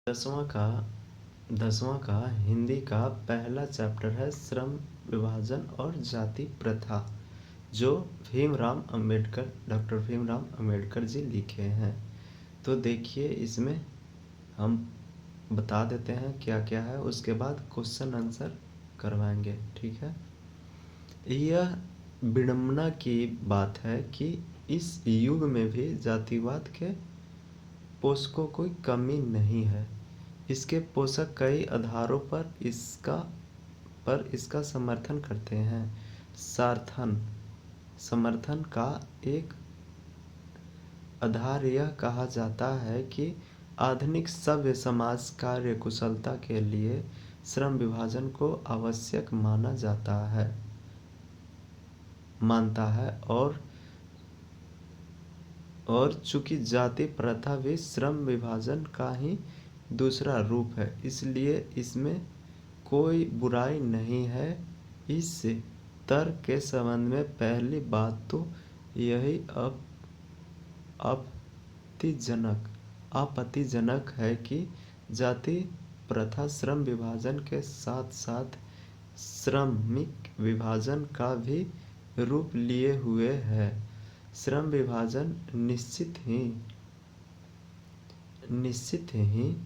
10वां का हिंदी का पहला चैप्टर है श्रम विभाजन और जाति प्रथा, जो डॉक्टर भीमराव अंबेडकर जी लिखे हैं। तो देखिए, इसमें हम बता देते हैं क्या क्या है, उसके बाद क्वेश्चन आंसर करवाएंगे। ठीक है। यह विडंबना की बात है कि इस युग में भी जातिवाद के पोषकों कोई कमी नहीं है। इसके पोषक कई आधारों पर इसका समर्थन करते हैं। समर्थन का एक आधार यह कहा जाता है कि आधुनिक सभ्य समाज कार्य कुशलता के लिए श्रम विभाजन को आवश्यक मानता है और चूंकि जाति प्रथा भी श्रम विभाजन का ही दूसरा रूप है, इसलिए इसमें कोई बुराई नहीं है। इस तर्क के संबंध में पहली बात तो यही आपत्तिजनक है कि जाति प्रथा श्रम विभाजन के साथ साथ श्रमिक विभाजन का भी रूप लिए हुए है। श्रम विभाजन निश्चित ही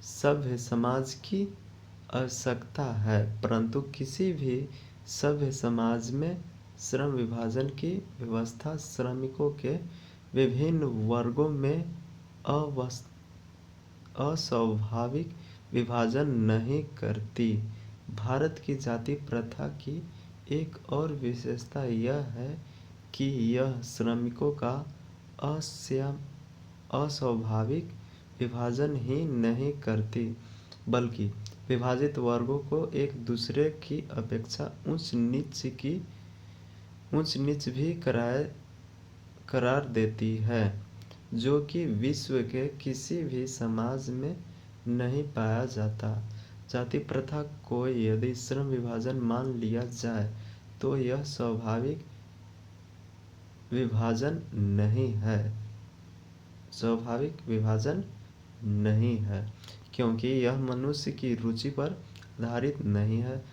सभ्य समाज की आवश्यकता है, परंतु किसी भी सभ्य समाज में श्रम विभाजन की व्यवस्था श्रमिकों के विभिन्न वर्गों में अस्वाभाविक विभाजन नहीं करती। भारत की जाति प्रथा की एक और विशेषता यह है कि यह श्रमिकों का अस्वाभाविक विभाजन ही नहीं करती, बल्कि विभाजित वर्गों को एक दूसरे की अपेक्षा ऊंच नीच भी करार देती है, जो कि विश्व के किसी भी समाज में नहीं पाया जाता। जाति प्रथा को यदि श्रम विभाजन मान लिया जाए तो यह स्वाभाविक विभाजन नहीं है, क्योंकि यह मनुष्य की रुचि पर आधारित नहीं है।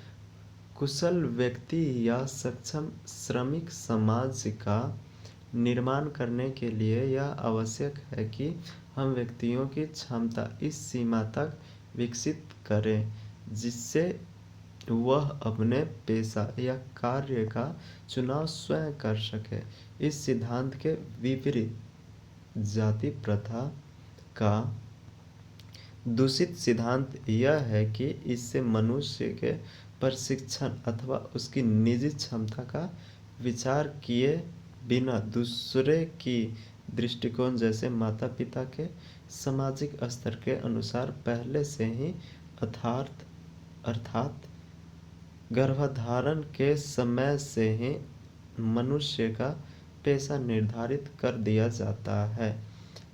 कुशल व्यक्ति या सक्षम श्रमिक समाज का निर्माण करने के लिए यह आवश्यक है कि हम व्यक्तियों की क्षमता इस सीमा तक विकसित करें जिससे वह अपने पेशा या कार्य का चुनाव स्वयं कर सके। इस सिद्धांत के विपरीत जाति प्रथा का दूषित सिद्धांत यह है कि इससे मनुष्य के प्रशिक्षण अथवा उसकी निजी क्षमता का विचार किए बिना दूसरे की दृष्टिकोण, जैसे माता पिता के सामाजिक स्तर के अनुसार पहले से ही अर्थात गर्भधारण के समय से ही मनुष्य का पेशा निर्धारित कर दिया जाता है।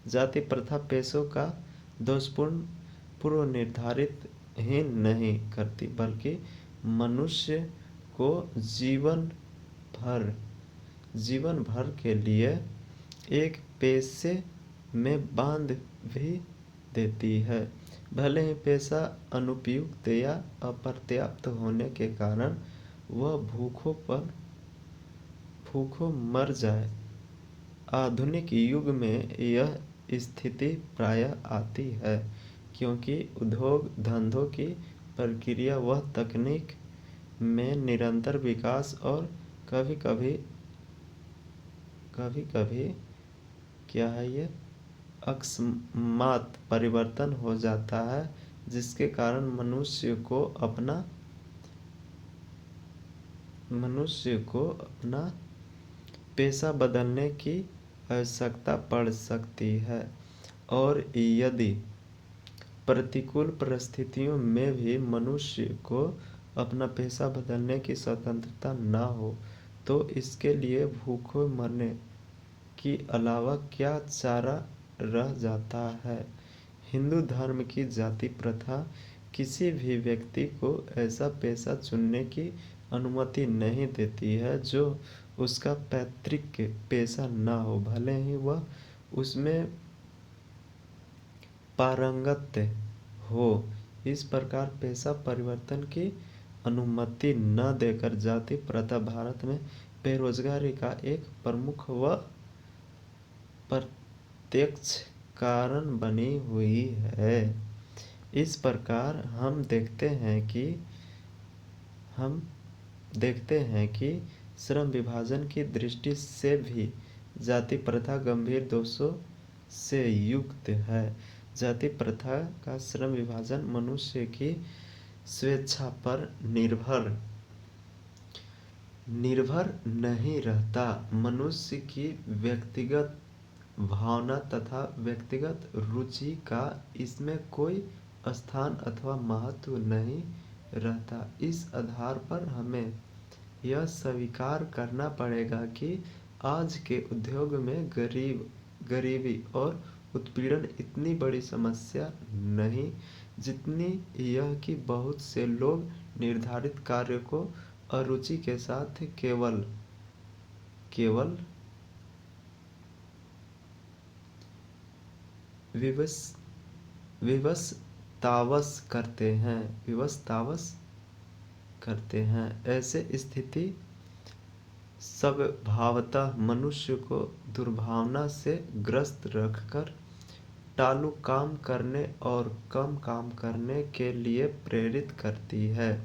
जाति प्रथा पेशों का दोषपूर्ण पूर्व निर्धारित ही नहीं करती, बल्कि मनुष्य को जीवन भर के लिए एक पेशे में बांध भी देती है। भले ही पेशा अनुपयुक्त या अपर्याप्त होने के कारण वह भूखों मर जाए। आधुनिक युग में यह स्थिति प्रायः आती है, क्योंकि उद्योग धंधों की प्रक्रिया व तकनीक में निरंतर विकास और कभी-कभी अकस्मात परिवर्तन हो जाता है, जिसके कारण मनुष्य को अपना पेशा बदलने की आवश्यकता पड़ सकती है। और यदि प्रतिकूल परिस्थितियों में भी मनुष्य को अपना पेशा बदलने की स्वतंत्रता न हो, तो इसके लिए भूखे मरने के अलावा क्या चारा रह जाता है। हिंदू धर्म की जाति प्रथा किसी भी व्यक्ति को ऐसा पेशा चुनने की अनुमति नहीं देती है जो उसका पैतृक पेशा न हो, भले ही वह उसमें पारंगत हो। इस प्रकार पेशा परिवर्तन की अनुमति न देकर जाति प्रथा भारत में बेरोजगारी का एक प्रमुख व प्रत्यक्ष कारण बनी हुई है। इस प्रकार हम देखते हैं कि श्रम विभाजन की दृष्टि से भी जाति प्रथा गंभीर दोषों से युक्त है। जाति प्रथा का श्रम विभाजन मनुष्य की स्वेच्छा पर निर्भर नहीं रहता। मनुष्य की व्यक्तिगत भावना तथा व्यक्तिगत रुचि का इसमें कोई स्थान अथवा महत्व नहीं रहता। इस आधार पर हमें यह स्वीकार करना पड़ेगा कि आज के उद्योग में गरीबी और उत्पीड़न इतनी बड़ी समस्या नहीं जितनी यह कि बहुत से लोग निर्धारित कार्य को अरुचि के साथ केवल विवशतावश करते हैं। ऐसे स्थिति स्वभावतः मनुष्य को दुर्भावना से ग्रस्त रखकर टालू काम करने और कम काम करने के लिए प्रेरित करती है।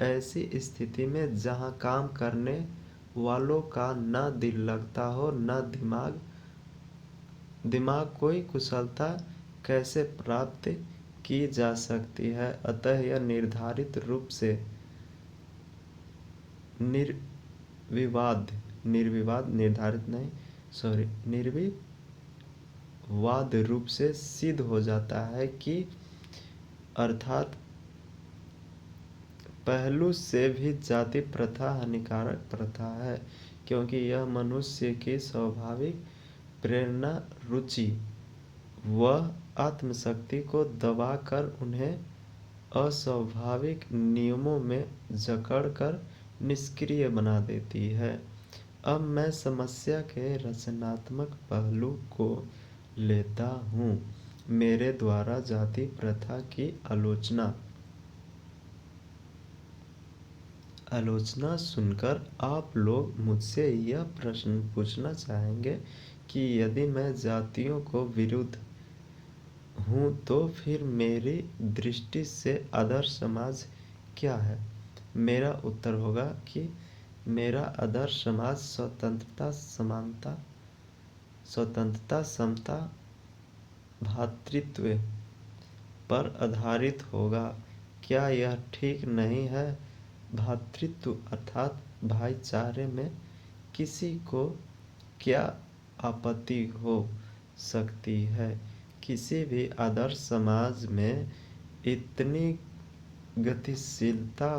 ऐसी स्थिति में जहाँ काम करने वालों का न दिल लगता हो न दिमाग कोई कुशलता कैसे प्राप्त की जा सकती है। अतः यह निर्धारित रूप से निर्विवाद रूप से सिद्ध हो जाता है कि अर्थात पहलू से भी जाति प्रथा हानिकारक प्रथा है, क्योंकि यह मनुष्य की स्वाभाविक प्रेरणा, रुचि व आत्मशक्ति को दबाकर उन्हें अस्वाभाविक नियमों में जकड़कर निष्क्रिय बना देती है। अब मैं समस्या के रचनात्मक पहलू को लेता हूँ। मेरे द्वारा जाति प्रथा की आलोचना सुनकर आप लोग मुझसे यह प्रश्न पूछना चाहेंगे कि यदि मैं जातियों को विरुद्ध हूँ तो फिर मेरी दृष्टि से आदर्श समाज क्या है। मेरा उत्तर होगा कि मेरा आदर्श समाज स्वतंत्रता, समता, भ्रातृत्व पर आधारित होगा। क्या यह ठीक नहीं है? भ्रातृत्व अर्थात भाईचारे में किसी को क्या आपत्ति हो सकती है? किसी भी आदर्श समाज में इतनी गतिशीलता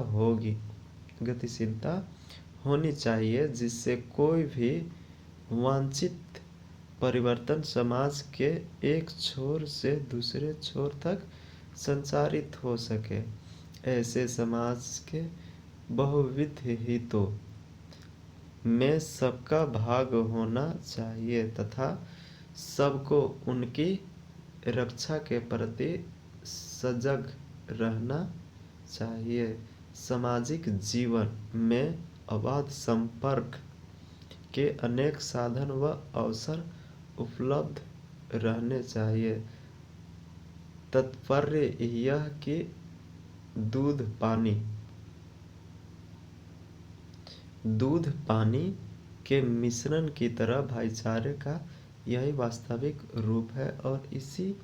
होनी चाहिए जिससे कोई भी वांछित परिवर्तन समाज के एक छोर से दूसरे छोर तक संचारित हो सके। ऐसे समाज के बहुविध हितों में सबका भाग होना चाहिए तथा सबको उनकी रक्षा के प्रति सजग रहना चाहिए। सामाजिक जीवन में अबाध संपर्क के अनेक साधन व अवसर उपलब्ध रहने चाहिए। तात्पर्य यह कि दूध पानी के मिश्रण की तरह भाईचारे का यही वास्तविक रूप है और इसी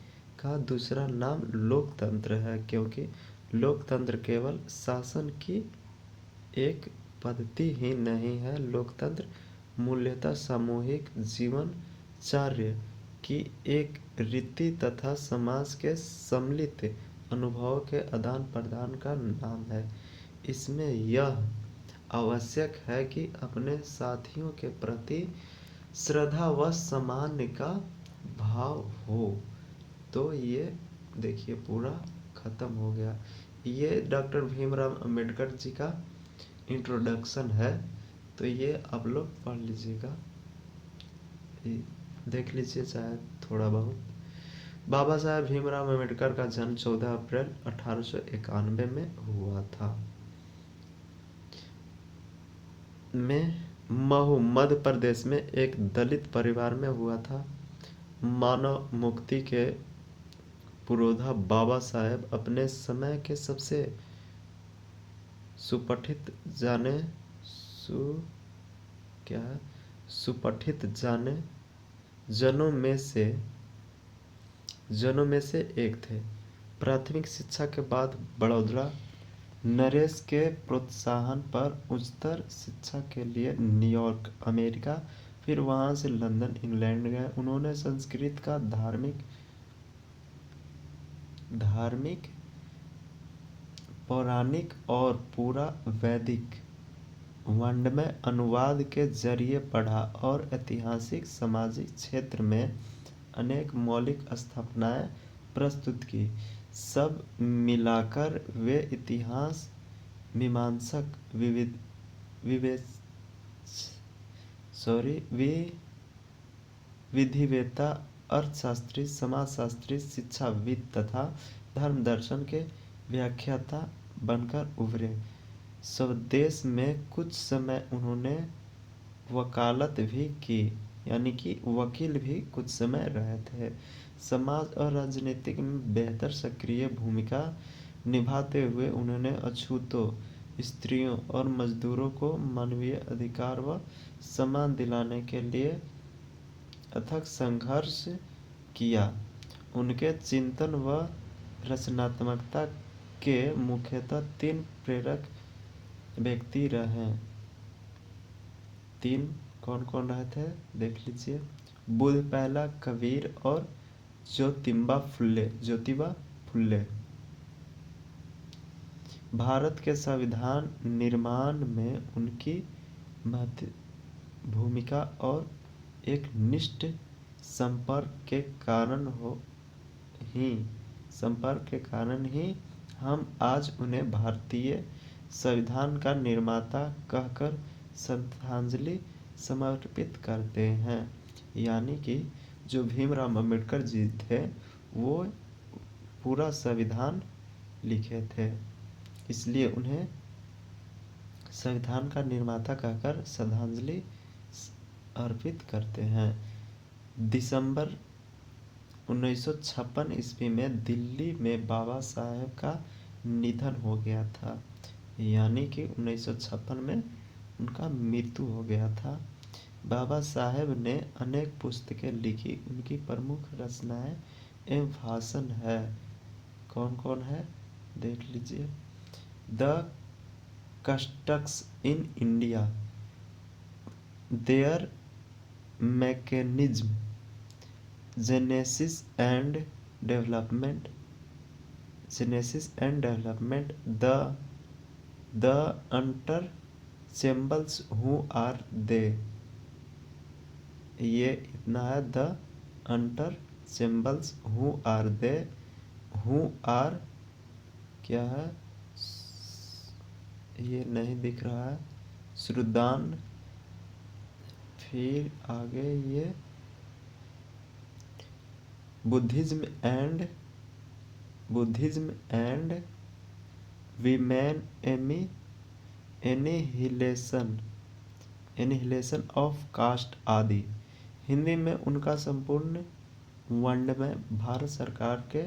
का दूसरा नाम लोकतंत्र है, क्योंकि लोकतंत्र केवल शासन की एक पद्धति ही नहीं है। लोकतंत्र मूलतः सामूहिक जीवनचर्या की एक रीति तथा समाज के सम्मिलित अनुभवों के आदान प्रदान का नाम है। इसमें यह आवश्यक है कि अपने साथियों के प्रति श्रद्धा व सम्मान का भाव हो। तो ये देखिए पूरा खत्म हो गया। ये डॉक्टर भीमराव अंबेडकर जी का इंट्रोडक्शन है, तो ये आप लोग पढ़ लीजिएगा, देख लीजिए चाहे थोड़ा बहुत। बाबा साहेब भीमराव अम्बेडकर का जन्म 14 अप्रैल 1891 में हुआ था। महू मध्य प्रदेश में एक दलित परिवार में हुआ था। मानव मुक्ति के पुरोधा बाबा साहेब अपने समय के सबसे सुपठित जाने जनों में से एक थे। प्राथमिक शिक्षा के बाद बड़ौदा नरेश के प्रोत्साहन पर उच्चतर शिक्षा के लिए न्यूयॉर्क अमेरिका, फिर वहां से लंदन इंग्लैंड गए। उन्होंने संस्कृत का धार्मिक, पौराणिक और पूरा वैदिक वाङ्मय अनुवाद के जरिए पढ़ा और ऐतिहासिक सामाजिक क्षेत्र में अनेक मौलिक स्थापनाएं प्रस्तुत की। सब मिलाकर वे इतिहास मीमांसक, विधिवेत्ता, अर्थशास्त्री, समाजशास्त्री, शिक्षाविद तथा धर्म दर्शन के व्याख्याता बनकर उभरे। स्वदेश में कुछ समय उन्होंने वकालत भी की, यानी कि वकील भी कुछ समय रहे थे। समाज और राजनीति में बेहतर सक्रिय भूमिका निभाते हुए उन्होंने अछूतों, स्त्रियों और मजदूरों को मानवीय अधिकार व सम्मान दिलाने के लिए अथक संघर्ष किया। उनके चिंतन व रचनात्मकता के मुख्यतः तीन प्रेरक व्यक्ति रहे। तीन कौन कौन रहे थे देख लीजिए। बुद्ध पहला, कबीर और ज्योतिबा फुले। भारत के संविधान निर्माण में उनकी महत्वपूर्ण भूमिका और एक निष्ठ संपर्क के कारण ही हम आज उन्हें भारतीय संविधान का निर्माता कहकर श्रद्धांजलि समर्पित करते हैं। यानी कि जो भीमराव अम्बेडकर जी थे वो पूरा संविधान लिखे थे, इसलिए उन्हें संविधान का निर्माता कहकर श्रद्धांजलि अर्पित करते हैं। दिसंबर 1956 ईस्वी में दिल्ली में बाबा साहेब का निधन हो गया था, यानी कि 1956 में उनका मृत्यु हो गया था। बाबा साहेब ने अनेक पुस्तकें लिखी। उनकी प्रमुख रचनाएं एवं भाषण है। कौन कौन है देख लीजिए। The castes in India, their mechanism, genesis and development, the untouchables who are they. ये इतना है। The untouchables who are they, who are क्या है ये नहीं दिख रहा है। श्रुदान, फिर आगे ये Buddhism and women annihilation of caste आदि। हिंदी में उनका संपूर्ण वाङ्मय भारत सरकार के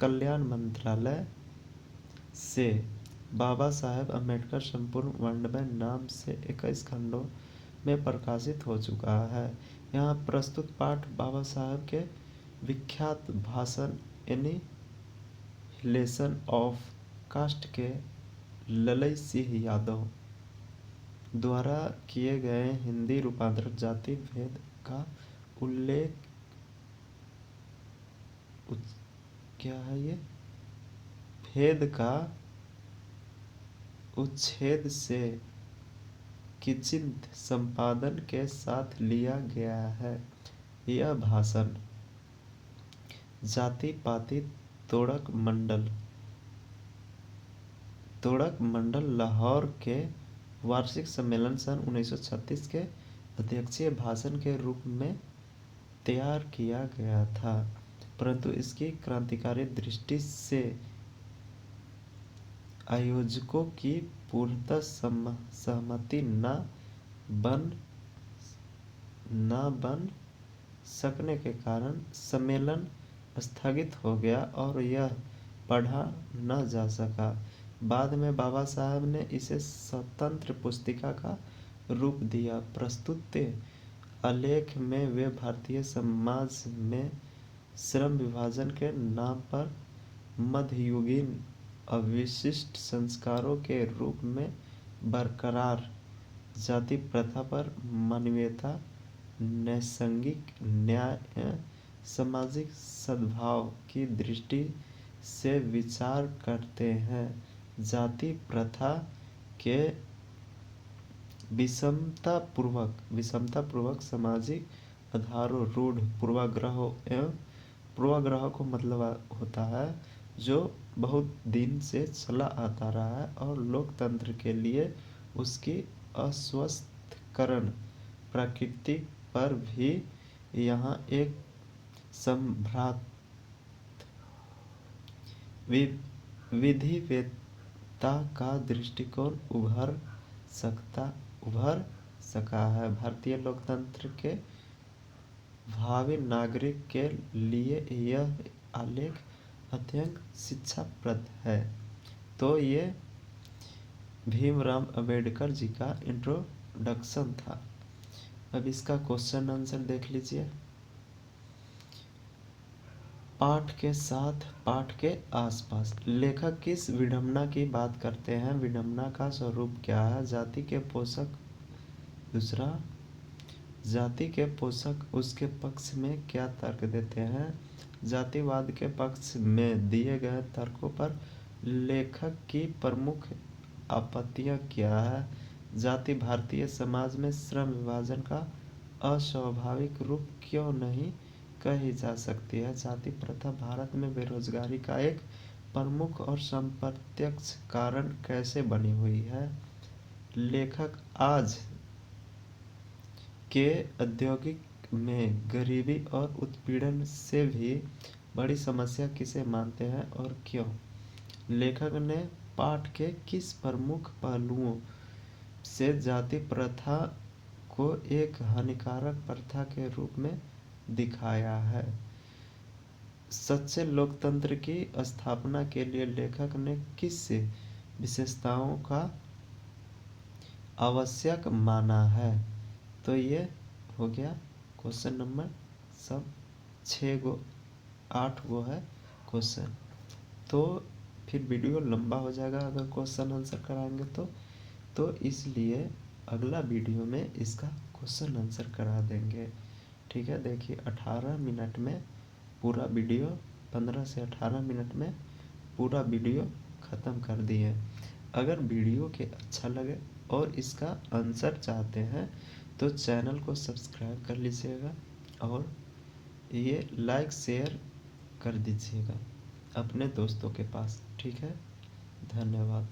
कल्याण मंत्रालय से बाबा साहेब अम्बेडकर संपूर्ण वाङ्मय नाम से 21 खंडों में प्रकाशित हो चुका है। यहाँ प्रस्तुत पाठ बाबा साहेब के विख्यात भाषण एनिहिलेशन ऑफ कास्ट के ललई सिंह यादव द्वारा किए गए हिंदी रूपांतरण जाति भेद का भेद का उच्छेद से किंचित संपादन के साथ लिया गया है। यह भाषण जाति पाति तोड़क मंडल लाहौर के वार्षिक सम्मेलन सन 1936 के अध्यक्षीय भाषण के रूप में तैयार किया गया था। परंतु इसकी क्रांतिकारी दृष्टि से आयोजकों की पूर्णतः सहमति न बन सकने के कारण सम्मेलन स्थगित हो गया और यह पढ़ा न जा सका। बाद में बाबा साहब ने इसे स्वतंत्र पुस्तिका का रूप दिया। प्रस्तुत आलेख में वे भारतीय समाज में श्रम विभाजन के नाम पर मध्ययुगीन अविशिष्ट संस्कारों के रूप में बरकरार जाति प्रथा पर मानवीयता, नैसर्गिक न्याय, सामाजिक सद्भाव की दृष्टि से विचार करते हैं। जाति प्रथा के विषमतापूर्वक सामाजिक आधारों, रूढ़ पूर्वाग्रहों को मतलब होता है जो बहुत दिन से चला आता रहा है और लोकतंत्र के लिए उसकी अस्वस्थकरण प्रकृति पर भी यहाँ एक संभ्रात विधिवेत्ता का दृष्टिकोण उभर सका है। भारतीय लोकतंत्र के भावी नागरिक के लिए यह आलेख अत्यंत शिक्षाप्रद है। तो ये भीमराव अंबेडकर जी का इंट्रोडक्शन था। अब इसका क्वेश्चन आंसर देख लीजिए। पाठ के साथ पाठ के आसपास लेखक किस विडंबना की बात करते हैं? विडंबना का स्वरूप क्या है? जाति के पोषक, दूसरा जाति के पोषक उसके पक्ष में क्या तर्क देते हैं? जातिवाद के पक्ष में दिए गए तर्कों पर लेखक की प्रमुख आपत्तियां क्या है? जाति भारतीय समाज में श्रम विभाजन का अस्वाभाविक रूप क्यों नहीं कही जा सकती है? जाति प्रथा भारत में बेरोजगारी का एक प्रमुख और अप्रत्यक्ष कारण कैसे बनी हुई है? लेखक आज के औद्योगिक में गरीबी और उत्पीड़न से भी बड़ी समस्या किसे मानते हैं और क्यों? लेखक ने पाठ के किस प्रमुख पहलुओं से जाति प्रथा को एक हानिकारक प्रथा के रूप में दिखाया है? सच्चे लोकतंत्र की स्थापना के लिए लेखक ने किस विशेषताओं का आवश्यक माना है? तो ये हो गया क्वेश्चन नंबर सब 8 गो है क्वेश्चन। तो फिर वीडियो लंबा हो जाएगा अगर क्वेश्चन आंसर कराएंगे तो इसलिए अगला वीडियो में इसका क्वेश्चन आंसर करा देंगे। ठीक है, देखिए 18 मिनट में पूरा वीडियो, 15 से 18 मिनट में पूरा वीडियो ख़त्म कर दिए। अगर वीडियो के अच्छा लगे और इसका आंसर चाहते हैं तो चैनल को सब्सक्राइब कर लीजिएगा और ये लाइक शेयर कर दीजिएगा अपने दोस्तों के पास। ठीक है, धन्यवाद।